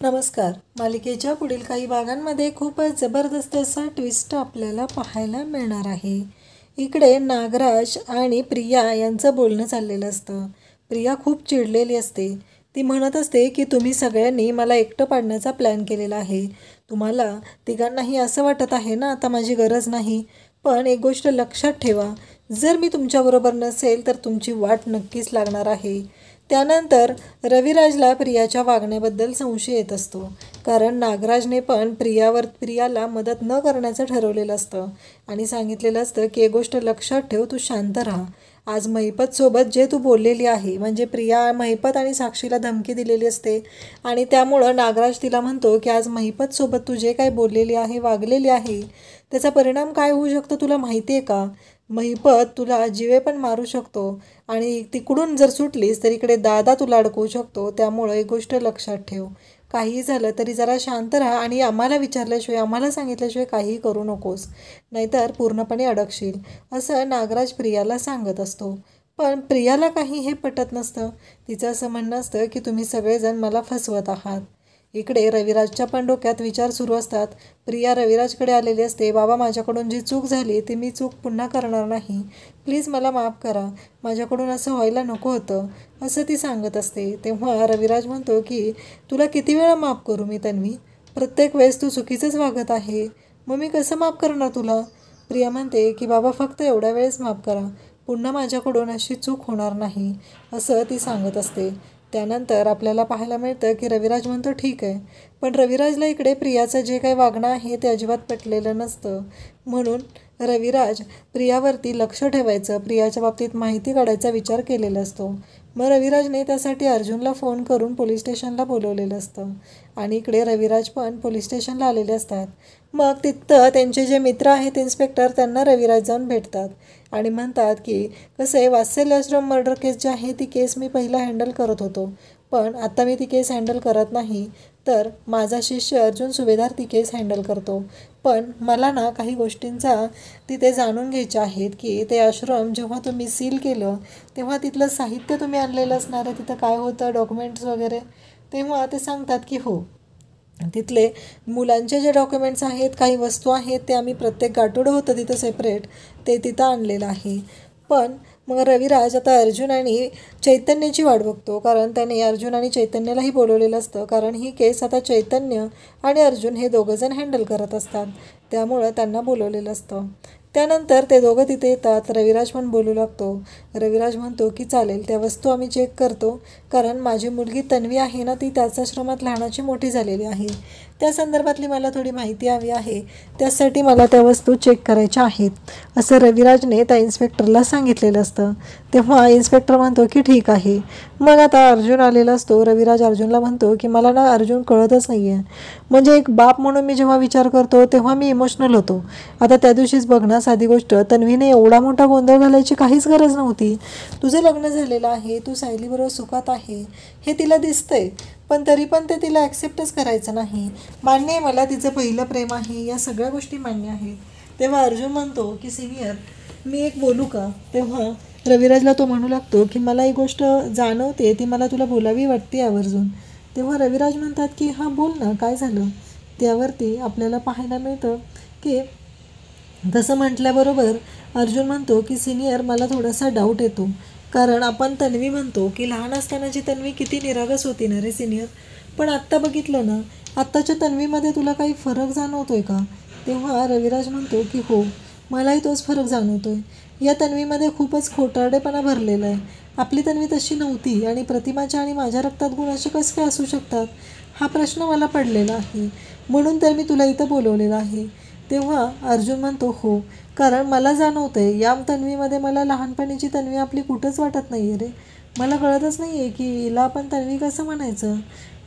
नमस्कार. मालिकेच्या पुढील काही भागांमध्ये खूपच जबरदस्त असा ट्विस्ट आपल्याला पाहायला मिळणार आहे. इकडे नागराज आणि प्रिया यांचं बोलणं चाललेलं असतं. प्रिया खूप चिडलेली असते. ती म्हणत असते की तुम्ही सगळ्यांनी मला एकटं पाडण्याचा प्लॅन केलेला आहे. तुम्हाला तिघांनाही असं वाटत आहे ना आता माझी गरज नाही. पण एक गोष्ट लक्षात ठेवा, जर मी तुमच्याबरोबर नसेल तर तुमची वाट नक्कीच लागणार आहे. त्यानंतर रविराजला प्रियाच्या वागण्याबद्दल संशय येत असतो, कारण नागराजने पण प्रियाला मदत न करण्याचं ठरवलेलं असतं आणि सांगितलेलं असतं की एक गोष्ट लक्षात ठेव, तू शांत राहा. आज महिपतसोबत जे तू बोललेली आहे, म्हणजे प्रिया महिपत आणि साक्षीला धमकी दिलेली असते आणि त्यामुळं नागराज तिला म्हणतो की आज महिपतसोबत तू जे काही बोललेली आहे, वागलेली आहे, त्याचा परिणाम काय होऊ शकतो तुला माहिती आहे का? महिपत तुला जीवे पण मारू शकतो आणि तिकडून जर सुटलीस तर इकडे दादा तुला अडकवू शकतो. त्यामुळं एक गोष्ट लक्षात ठेव, काहीही झालं तरी जरा शांत राहा आणि आम्हाला विचारल्याशिवाय, आम्हाला सांगितल्याशिवाय काहीही करू नकोस, नाहीतर पूर्णपणे अडकशील, असं नागराज प्रियाला सांगत असतो. पण प्रियाला काही हे पटत नसतं. तिचं असं म्हणणं असतं की तुम्ही सगळेजण मला फसवत आहात. इकडे रविराजच्या पण डोक्यात विचार सुरू असतात. प्रिया रविराजकडे आलेली असते. बाबा, माझ्याकडून जी चूक झाली ती मी चूक पुन्हा करणार नाही, प्लीज मला माफ करा, माझ्याकडून असं व्हायला नको होतं, असं ती सांगत असते. तेव्हा रविराज म्हणतो की तुला किती वेळा माफ करू मी तन्वी, प्रत्येक वेळेस तू चुकीचंच वागत आहे, मग मी कसं माफ करणार तुला? प्रिया म्हणते की बाबा फक्त एवढ्या वेळेस माफ करा, पुन्हा माझ्याकडून अशी चूक होणार नाही, असं ती सांगत असते. त्यानंतर आपल्याला पाहायला मिळतं की रविराज म्हणतो ठीक आहे, पण रविराजला इकडे प्रियाचं जे काही वागणं आहे ते अजिबात पटलेलं नसतं. म्हणून रविराज प्रियावरती लक्ष ठेवायचं, प्रियाच्या बाबतीत माहिती काढायचा विचार केलेला असतो. मग रविराजने त्यासाठी अर्जुनला फोन करून पोलीस स्टेशनला बोलवलेलं असतं आणि इकडे रविराज पण पोलीस स्टेशनला आलेले असतात. मग तिथं त्यांचे जे मित्र आहेत इन्स्पेक्टर, त्यांना रविराज जाऊन भेटतात आणि म्हणतात की कसं आहे, वात्सल्याश्रम मर्डर केस जी आहे ती केस मी पहिला हँडल करत होतो, पण आता मी ती केस हँडल करत नाही, तर माझा शिष्य अर्जुन सुभेदार ती केस हँडल करतो. पण मला ना काही गोष्टींचा तिथे जाणून घ्यायच्या आहेत की ते आश्रम जेव्हा तुम्ही सील केलं तेव्हा तिथलं साहित्य तुम्ही आणलेलं असणार आहे, तिथं काय होतं, डॉक्युमेंट्स वगैरे. तेव्हा ते सांगतात की हो, तिथले मुलांचे जे डॉक्युमेंट्स आहेत, काही वस्तू आहेत, ते आम्ही प्रत्येक गाठोडं होतं तिथं सेपरेट, ते तिथं आणलेलं आहे. पण मग रविराज आता अर्जुन आणि चैतन्याची वाट बघतो, कारण त्याने अर्जुन आणि चैतन्यालाही बोलवलेलं असतं, कारण ही केस आता चैतन्य आणि अर्जुन हे दोघंजण हँडल करत असतात, त्यामुळं त्यांना बोलवलेलं असतं. त्यानंतर ते दोघं तिथे येतात. रविराज पण बोलू लागतो. रविराज म्हणतो की चालेल, त्या वस्तू आम्ही चेक करतो, कारण माझी मुलगी तन्वी आहे ना, ती त्याच आश्रमात लहानाची मोठी झालेली आहे, त्या संदर्भातली मला थोडी माहिती हवी आहे, त्यासाठी मला त्या वस्तू चेक करायच्या आहेत, असं रविराजने त्या इन्स्पेक्टरला सांगितलेलं असतं. तेव्हा इन्स्पेक्टर म्हणतो की ठीक आहे. मग आता अर्जुन आलेला असतो. रविराज अर्जुनला म्हणतो की मला ना अर्जुन कळतच नाही आहे, म्हणजे एक बाप म्हणून मी जेव्हा विचार करतो तेव्हा मी इमोशनल होतो. आता त्या दिवशीच बघ ना, साधी गोष्ट, तन्वीने एवढा मोठा गोंधळ घालायची काहीच गरज नव्हती. तुझं लग्न झालेलं आहे, तू सायलीबरोबर सुखात आहे, हे तिला दिसतंय, पण तरी पण ते तिला ॲक्सेप्टच करायचं नाही. मान्य आहे मला, तिचं पहिलं प्रेम आहे, या सगळ्या गोष्टी मान्य आहेत. तेव्हा अर्जुन म्हणतो की सिनियर, मी एक बोलू का? तेव्हा रविराजला तो म्हणू लागतो की मला एक गोष्ट जाणवते, ती मला तुला बोलावी वाटते आवर्जून. तेव्हा रविराज म्हणतात की हां बोल ना, काय झालं? त्यावरती आपल्याला पाहायला मिळतं की तसं म्हटल्याबरोबर अर्जुन म्हणतो की सिनियर, मला थोडासा डाऊट येतो, कारण आपण तन्वी म्हणतो की लहान असतानाची तन्वी किती निरागस होती ना रे सिनियर, पण आत्ता बघितलं ना, आत्ताच्या तन्वीमध्ये तुला काही फरक जाणवतोय का? तेव्हा रविराज म्हणतो की हो, मलाही तोच फरक जाणवतोय. या तन्वीमध्ये खूपच खोटारडेपणा भरलेला आहे. आपली तन्वी तशी नव्हती आणि प्रतिमाच्या आणि माझ्या रक्तात गुण असे कसे काय असू शकतात, हा प्रश्न मला पडलेला आहे, म्हणून तर मी तुला इथं बोलवलेलं आहे. तेव्हा अर्जुन म्हणतो हो, कारण मला जाणवतं आहे या तन्वीमध्ये मला लहानपणीची तन्वी आपली कुठंच वाटत नाही आहे रे, मला कळतच नाही आहे की हिला आपण तन्वी कसं म्हणायचं,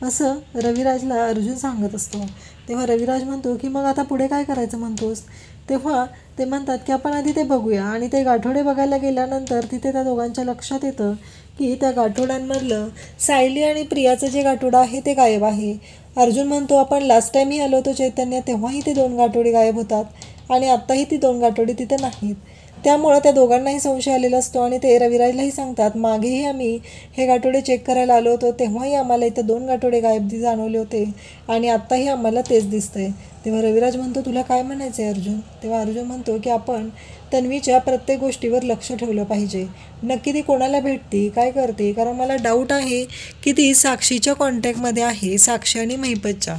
असं रविराजला अर्जुन सांगत असतो. तेव्हा रविराज म्हणतो की मग आता पुढे काय करायचं म्हणतोस? तेव्हा ते म्हणतात की आपण आधी ते बघूया, आणि ते गाठोडे बघायला गेल्यानंतर तिथे त्या दोघांच्या लक्षात येतं की त्या गाठोड्यांमधलं सायली आणि प्रियाचं जे गाठोडं आहे ते गायब आहे. अर्जुन म्हणतो आपण लास्ट टाईमही आलो होतो चैतन्य, तेव्हाही ते 2 गाठोडे गायब होतात आणि आत्ताही ती 2 गाठोडे तिथे नाहीत. त्यामुळं त्या दोघांनाही संशय आलेला असतो आणि ते रविराजलाही सांगतात, मागेही आम्ही हे गाठोडे चेक करायला आलो होतो तेव्हाही आम्हाला इथं 2 गाठोडे गायब जाणवले होते आणि आत्ताही आम्हाला तेच दिसतंय. तेव्हा रविराज म्हणतो, तुला काय म्हणायचं आहे अर्जुन? तेव्हा अर्जुन म्हणतो की आपण तन्वीच्या प्रत्येक गोष्टीवर लक्ष ठेवलं पाहिजे. नक्की ती कोणाला भेटते, काय करते, कारण मला डाऊट आहे की ती साक्षीच्या कॉन्टॅक्टमध्ये आहे, साक्षी आणि महिपतच्या.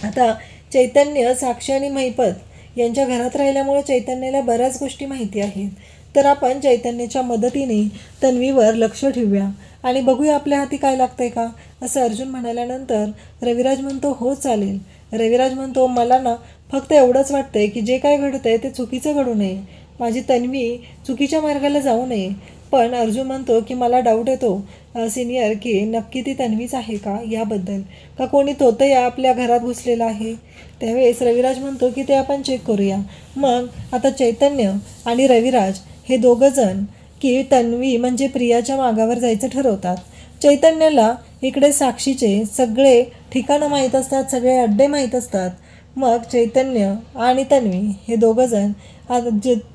आता चैतन्य, साक्षी आणि महिपत यांच्या घरात राहिल्यामुळे चैतन्याला बऱ्याच गोष्टी माहिती आहेत. तर आपण चैतन्याच्या मदतीने तन्वीवर लक्ष ठेवूया आणि बघूया आपल्या हाती काय लागतंय का, असं अर्जुन म्हणाल्यानंतर रविराज म्हणतो, हो चालेल. रविराज म्हणतो, मला ना फक्त एवढंच वाटतंय की जे काय घडतंय ते चुकीचं घडू नये, माझी तन्वी चुकीच्या मार्गाला जाऊ नये. पण अर्जुन म्हणतो की मला डाऊट येतो सिनियर की नक्की ती तन्वीच आहे का याबद्दल, का कोणी तोतही आपल्या घरात घुसलेला आहे. त्यावेळेस रविराज म्हणतो की ते आपण चेक करूया. मग आता चैतन्य आणि रविराज हे दोघंजण की तन्वी म्हणजे प्रियाच्या मागावर जायचं ठरवतात. चैतन्याला इकडे साक्षीचे सगळे ठिकाणं माहीत असतात, सगळे अड्डे माहीत असतात. मग चैतन्य आणि तन्वी हे दोघंजण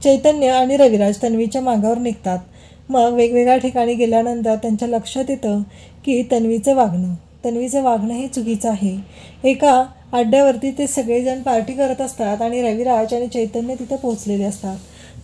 चैतन्य आणि रविराज तन्वीच्या मागावर निघतात. मग वेगवेगळ्या ठिकाणी गेल्यानंतर त्यांच्या लक्षात येतं की तन्वीचं वागणं हे चुकीचं आहे. एका अड्ड्यावरती ते सगळेजण पार्टी करत असतात आणि रविराज आणि चैतन्य तिथं पोहोचलेले असतात.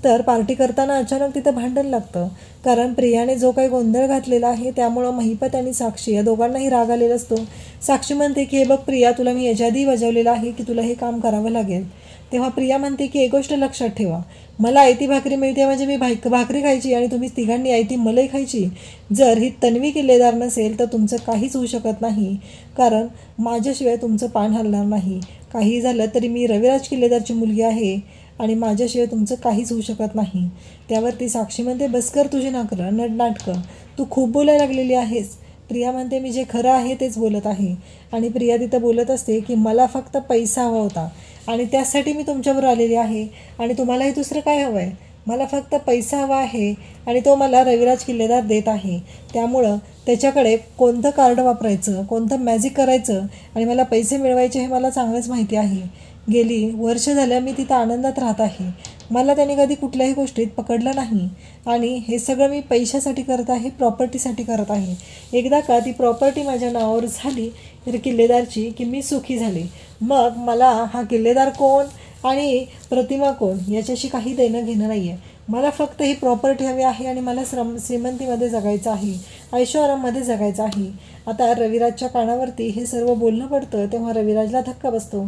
तर पार्टी करताना अचानक तिथं भांडण लागतं, कारण प्रियाने जो काही गोंधळ घातलेला आहे त्यामुळं महिपत आणि साक्षी या दोघांनाही राग आलेला असतो. साक्षी म्हणते की हे बघ प्रिया, तुला मी याच्या आधी बजावलेलं आहे की तुला हे काम करावं लागेल. तेव्हा प्रिया म्हणते की एक गोष्ट लक्षात ठेवा, मला आयती भाकरी मिळते म्हणजे मी भाकरी खायची आणि तुम्ही तिघांनी आयती मलई खायची. जर ही तन्वी किल्लेदार नसेल तर तुमचं काहीच होऊ शकत नाही, कारण माझ्याशिवाय तुमचं पान हलणार नाही. काही झालं तरी मी रविराज किल्लेदारची मुलगी आहे आणि माझ्याशिवाय तुमचं काहीच होऊ शकत नाही. त्यावरती साक्षी म्हणते, बस कर तुझी नाटकं, तू खूप बोलायला लागलेली आहेस. प्रिया म्हणते, मी जे खरं आहे तेच बोलत आहे. आणि प्रिया तिथं बोलत असते की मला फक्त पैसा हवा होता आणि त्यासाठी मी तुमच्याबरोबर आलेली आहे आणि तुम्हालाही दुसरं काय हवं आहे? मला फक्त पैसा हवा आहे आणि तो मला रविराज किल्लेदार देत आहे. त्यामुळं त्याच्याकडे कोणतं कार्ड वापरायचं, कोणतं मॅजिक करायचं आणि मला पैसे मिळवायचे हे मला चांगलंच माहिती आहे. गेली वर्ष झालं मी तिथं आनंदात राहत आहे. मला त्याने कधी कुठल्याही गोष्टीत पकडलं नाही आणि हे सगळं मी पैशासाठी करत आहे, प्रॉपर्टीसाठी करत आहे. एकदा का ती प्रॉपर्टी माझ्या नावावर झाली तर किल्लेदारची की मी सुखी झाले. मग मला हा किल्लेदार कोण आणि प्रतिमा कोण याच्याशी काही देणं घेणं नाही आहे. मला फक्त ही प्रॉपर्टी हवी आहे आणि मला श्रीमंतीमध्ये जगायचं आहे, ऐशोआराममध्ये जगायचं आहे. आता रविराजच्या कानावरती हे सर्व बोलणं पडतं तेव्हा रविराजला धक्का बसतो.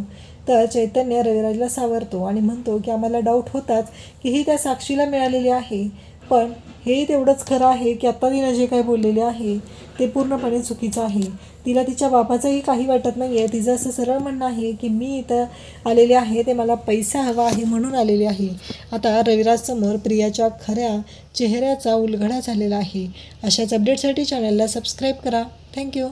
तर चैतन्य रविराजला सावरतो आणि म्हणतो की आम्हाला डाऊट होताच की ही त्या साक्षीला मिळालेली आहे, पण हेही तेवढंच खरं आहे की आत्ता तिनं जे काही बोललेले आहे ते पूर्णपणे चुकीचं आहे. तिला तिच्या बापाचंही काही वाटत नाही आहे. तिचं असं सरळ म्हणणं आहे की मी इथं आलेले आहे ते मला पैसा हवा आहे म्हणून आलेले आहे. आता रविराजसमोर प्रियाच्या खऱ्या चेहऱ्याचा उलगडा झालेला आहे. अशाच अपडेटसाठी चॅनलला सबस्क्राईब करा. थँक्यू.